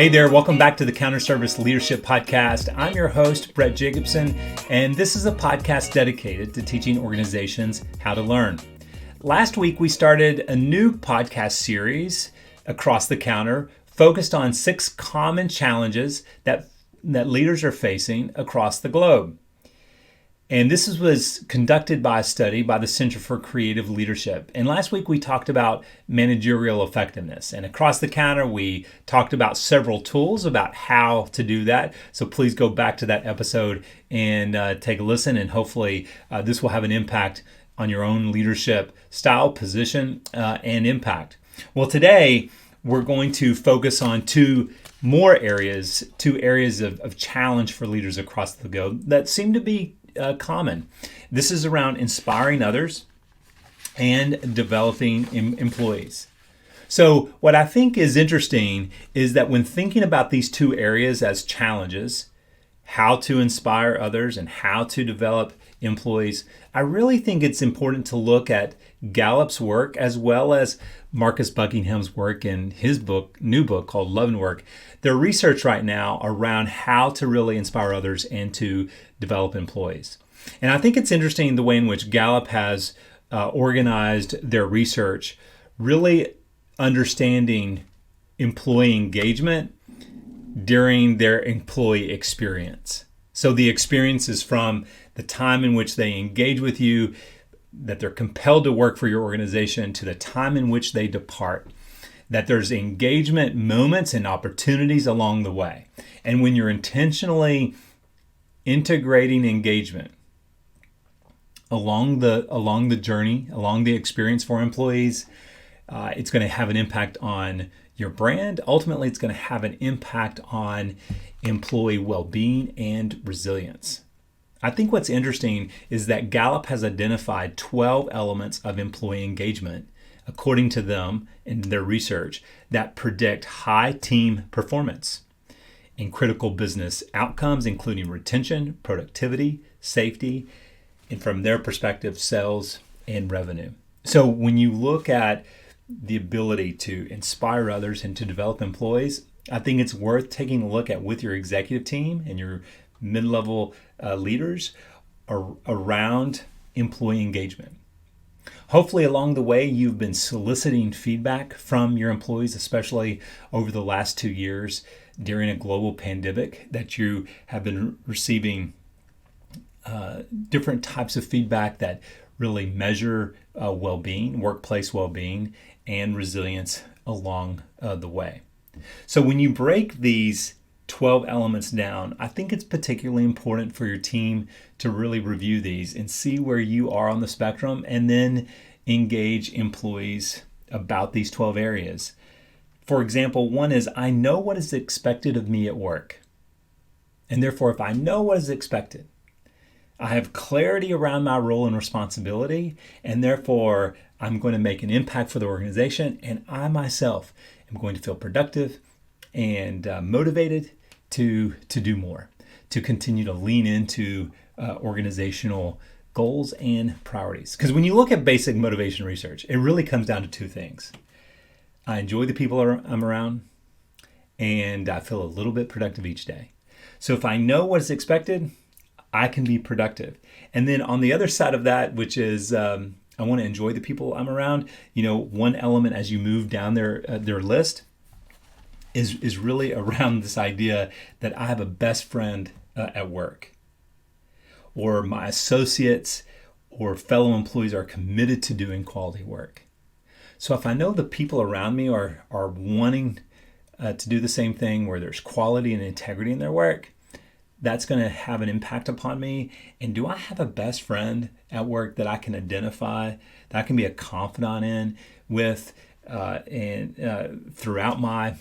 Hey there, welcome back to the Counter Service Leadership Podcast. I'm your host, Brett Jacobson, and this is a podcast dedicated to teaching organizations how to learn. Last week, we started a new podcast series, Across the Counter, focused on 6 common challenges that leaders are facing across the globe. And this was conducted by a study by the Center for Creative Leadership. And last week we talked about managerial effectiveness. And across the counter, we talked about several tools about how to do that. So please go back to that episode and take a listen. And hopefully this will have an impact on your own leadership style, position, and impact. Well, today we're going to focus on two areas of challenge for leaders across the globe that seem to be common. This is around inspiring others and developing employees. So what I think is interesting is that when thinking about these two areas as challenges, how to inspire others and how to develop employees, I really think it's important to look at Gallup's work as well as Marcus Buckingham's work in his new book called Love and Work. Their research right now around how to really inspire others and to develop employees. And I think it's interesting the way in which Gallup has organized their research, really understanding employee engagement during their employee experience. So the experience is from the time in which they engage with you, that they're compelled to work for your organization, to the time in which they depart, that there's engagement moments and opportunities along the way. And when you're intentionally integrating engagement along the journey, along the experience for employees, it's going to have an impact on your brand. Ultimately, it's going to have an impact on employee well-being and resilience. I think what's interesting is that Gallup has identified 12 elements of employee engagement, according to them in their research, that predict high team performance in critical business outcomes, including retention, productivity, safety, and from their perspective, sales and revenue. So when you look at the ability to inspire others and to develop employees, I think it's worth taking a look at with your executive team and your mid-level leaders around employee engagement. Hopefully along the way, you've been soliciting feedback from your employees, especially over the last 2 years during a global pandemic, that you have been receiving different types of feedback that really measure well-being, workplace well-being, and resilience along the way. So when you break these 12 elements down, I think it's particularly important for your team to really review these and see where you are on the spectrum, and then engage employees about these 12 areas. For example, one is, I know what is expected of me at work. And therefore, if I know what is expected, I have clarity around my role and responsibility, and therefore I'm going to make an impact for the organization, and I myself am going to feel productive and motivated to do more, to continue to lean into organizational goals and priorities. Because when you look at basic motivation research, it really comes down to 2 things. I enjoy the people I'm around, and I feel a little bit productive each day. So if I know what is expected, I can be productive. And then on the other side of that, which is I want to enjoy the people I'm around, one element as you move down their list is really around this idea that I have a best friend at work, or my associates or fellow employees are committed to doing quality work. So if I know the people around me are wanting to do the same thing, where there's quality and integrity in their work, that's going to have an impact upon me. And do I have a best friend at work that I can identify, that I can be a confidant in with, and throughout my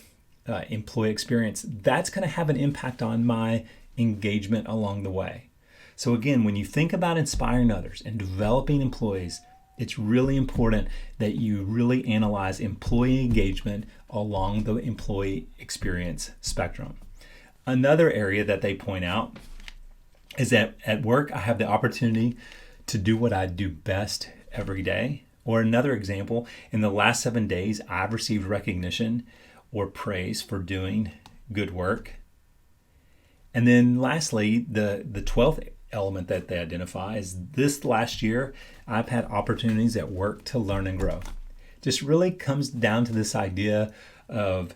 employee experience? That's going to have an impact on my engagement along the way. So again, when you think about inspiring others and developing employees, it's really important that you really analyze employee engagement along the employee experience spectrum. Another area that they point out is that at work, I have the opportunity to do what I do best every day. Or another example, in the last 7 days, I've received recognition or praise for doing good work. And then lastly, the 12th element that they identify is this last year, I've had opportunities at work to learn and grow. Just really comes down to this idea of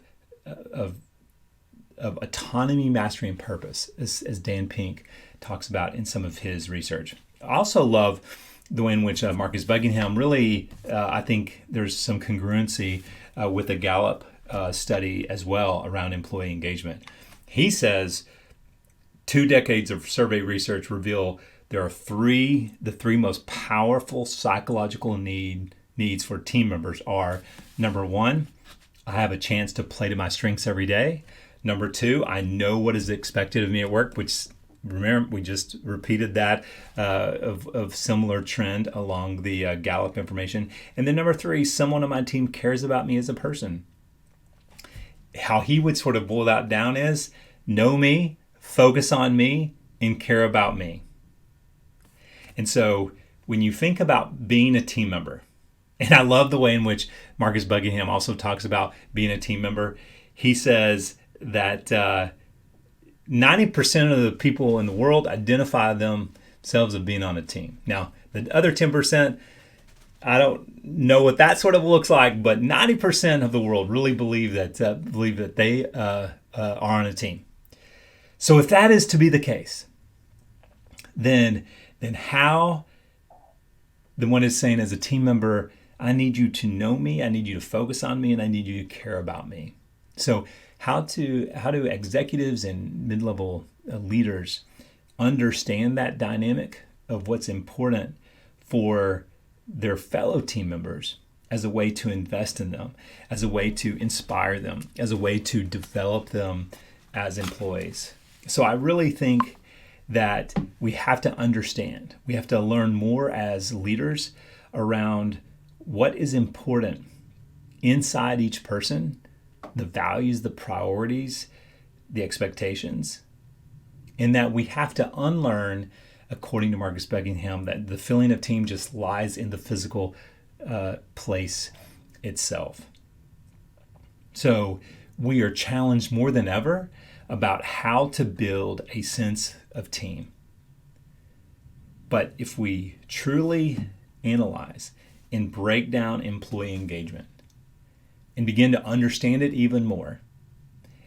autonomy, mastery, and purpose, as Dan Pink talks about in some of his research. I also love the way in which Marcus Buckingham really, I think there's some congruency with the Gallup study as well around employee engagement. He says 2 decades of survey research reveal there are the three most powerful psychological needs for team members are, number 1, I have a chance to play to my strengths every day. Number 2, I know what is expected of me at work, which, remember, we just repeated that of similar trend along the Gallup information. And then number 3, someone on my team cares about me as a person. How he would sort of boil that down is know me, focus on me, and care about me. And so when you think about being a team member, and I love the way in which Marcus Buckingham also talks about being a team member, he says that 90% of the people in the world identify themselves as being on a team. Now, the other 10%, I don't know what that sort of looks like, but 90% of the world really believe that they are on a team. So if that is to be the case, then how the one is saying as a team member, I need you to know me, I need you to focus on me, and I need you to care about me. So how do executives and mid-level leaders understand that dynamic of what's important for their fellow team members as a way to invest in them, as a way to inspire them, as a way to develop them as employees? So I really think that we have to understand, we have to learn more as leaders around what is important inside each person, the values, the priorities, the expectations, and that we have to unlearn, according to Marcus Buckingham, that the feeling of team just lies in the physical place itself. So we are challenged more than ever about how to build a sense of team. But if we truly analyze and break down employee engagement and begin to understand it even more,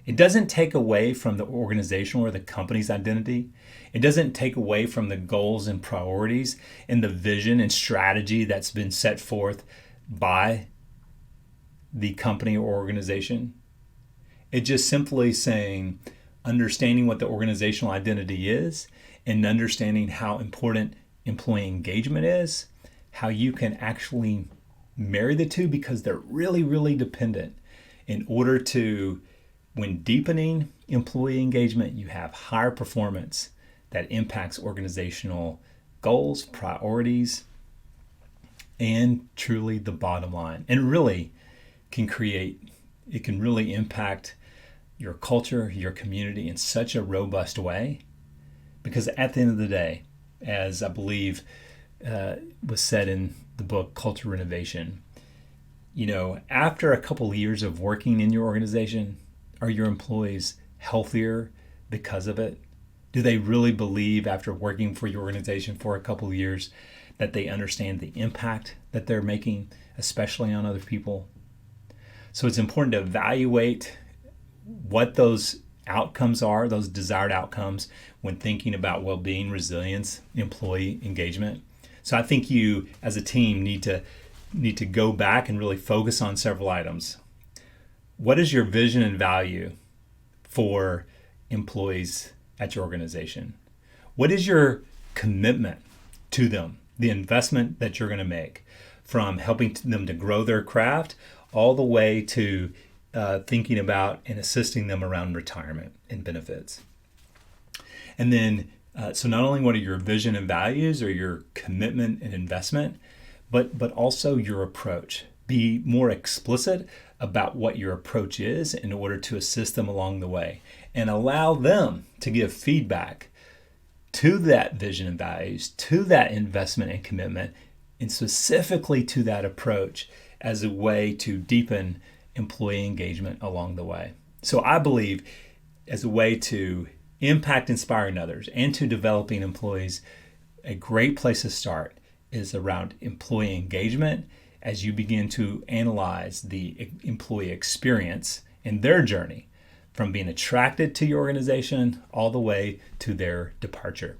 it doesn't take away from the organizational or the company's identity. It doesn't take away from the goals and priorities and the vision and strategy that's been set forth by the company or organization. It's just simply saying, understanding what the organizational identity is and understanding how important employee engagement is, how you can actually marry the two because they're really, really dependent in order to, when deepening employee engagement, you have higher performance that impacts organizational goals, priorities, and truly the bottom line. And really can really impact your culture, your community in such a robust way. Because at the end of the day, as I believe was said in the book Culture Renovation, after a couple of years of working in your organization, are your employees healthier because of it? Do they really believe after working for your organization for a couple of years that they understand the impact that they're making, especially on other people? So it's important to evaluate what those outcomes are, those desired outcomes, when thinking about well-being, resilience, employee engagement. So I think you, as a team, need to go back and really focus on several items. What is your vision and value for employees at your organization? What is your commitment to them, the investment that you're going to make, from helping them to grow their craft all the way to thinking about and assisting them around retirement and benefits? And then, so not only what are your vision and values or your commitment and investment, but also your approach. Be more explicit about what your approach is in order to assist them along the way, and allow them to give feedback to that vision and values, to that investment and commitment, and specifically to that approach as a way to deepen employee engagement along the way. So I believe as a way to impact inspiring others and to developing employees, a great place to start is around employee engagement as you begin to analyze the employee experience and their journey from being attracted to your organization all the way to their departure.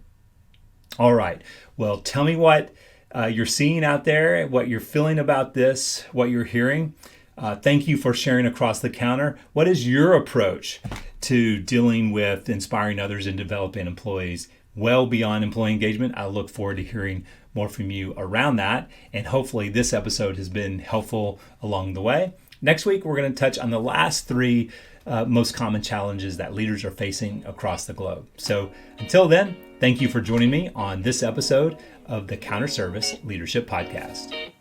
All right. Well, tell me what you're seeing out there, what you're feeling about this, what you're hearing. Thank you for sharing across the counter. What is your approach to dealing with inspiring others and developing employees well beyond employee engagement? I look forward to hearing more from you around that. And hopefully this episode has been helpful along the way. Next week, we're going to touch on the last three most common challenges that leaders are facing across the globe. So until then, thank you for joining me on this episode of the Counter Service Leadership Podcast.